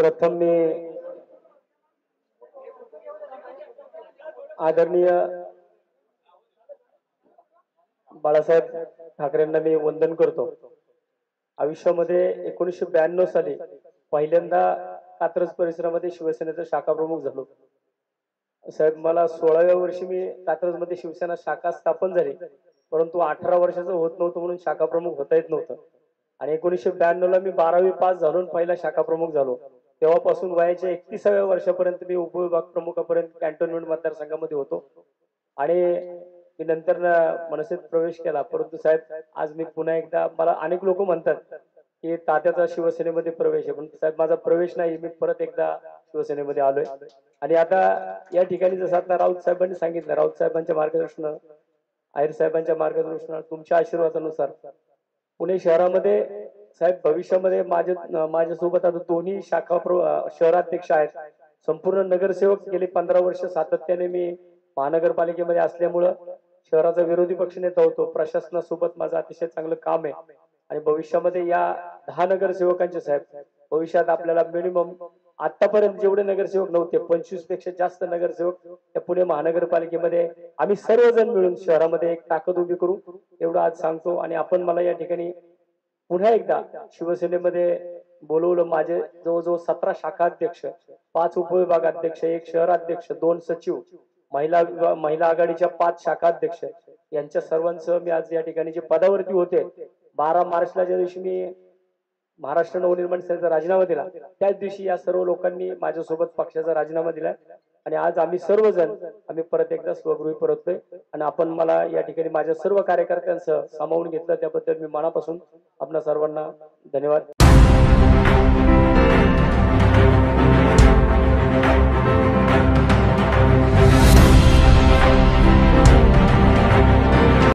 प्रथम मी आदरणीय बाळासाहेब ठाकरेंना मी वंदन करतो। आयुष्यामध्ये 1992 साली पहिल्यांदा कात्रज परिसरामध्ये शिवसेनेचा शाखा प्रमुख झालो। साहेब मला 16व्या वर्षी मी कात्रजमध्ये शिवसेना शाखा स्थापन झाली, परंतु 18 वर्षाचं होत नव्हतं म्हणून शाखा प्रमुख होता येत नव्हतं। आणि 1992 ला मी 12वी पास झालो, पहिला शाखा प्रमुख झालो। तेव्हापासून वयाच्या 31व्या वर्षापर्यंत मी उपविभाग प्रमुखापर्यंत कॅन्टोन्मेंट मतदारसंघामध्ये होतो आणि मी नंतर मनसेत प्रवेश केला। परंतु साहेब आज मी पुन्हा एकदा, मला अनेक लोक म्हणतात की तात्याचा शिवसेनेमध्ये प्रवेश आहे, पण साहेब माझा प्रवेश नाही, मी परत एकदा शिवसेनेमध्ये आलोय। आणि आता या ठिकाणी जसं आता राऊत साहेबांनी सांगितलं, राऊत साहेबांच्या मार्गदर्शनात, आयर साहेबांच्या मार्गदर्शनात, तुमच्या आशीर्वादानुसार पुणे शहरामध्ये साहेब भविष्यामध्ये माझ्यासोबत आता दोन्ही शाखा शहराध्यक्ष आहेत, संपूर्ण नगरसेवक गेले 15 वर्ष सातत्याने मी महानगरपालिकेमध्ये असल्यामुळं शहराचा विरोधी पक्षनेता होतो। प्रशासनासोबत माझं अतिशय चांगलं काम आहे आणि भविष्यामध्ये या 10 नगरसेवकांचे साहेब भविष्यात आपल्याला मिनिमम आतापर्यंत जेवढे नगरसेवक नव्हते 25 पेक्षा जास्त नगरसेवक त्या पुणे महानगरपालिकेमध्ये आम्ही सर्वजण मिळून शहरामध्ये एक ताकद उभी करू, एवढं आज सांगतो। आणि आपण मला या ठिकाणी पुन्हा एकदा शिवसेनेमध्ये बोलवलं। माझे जवळजवळ 17 शाखा अध्यक्ष, 5 उपविभाग अध्यक्ष, 1 शहराध्यक्ष, 2 सचिव, महिला आघाडीच्या 5 शाखा अध्यक्ष, यांच्या सर्वांसह मी आज या ठिकाणी जे पदावरती होते, 12 मार्चला ज्या दिवशी मी महाराष्ट्र नवनिर्माण सेनेचा राजीनामा दिला, त्याच दिवशी या सर्व लोकांनी माझ्यासोबत पक्षाचा राजीनामा दिला आणि आज आम्ही सर्वजण परत एकदा स्वगृही परतलोय। आणि आपण मला या ठिकाणी माझ्या सर्व कार्यकर्त्यांसह सामावून घेतलं, त्याबद्दल मी मनापासून आपणा सर्वांना धन्यवाद।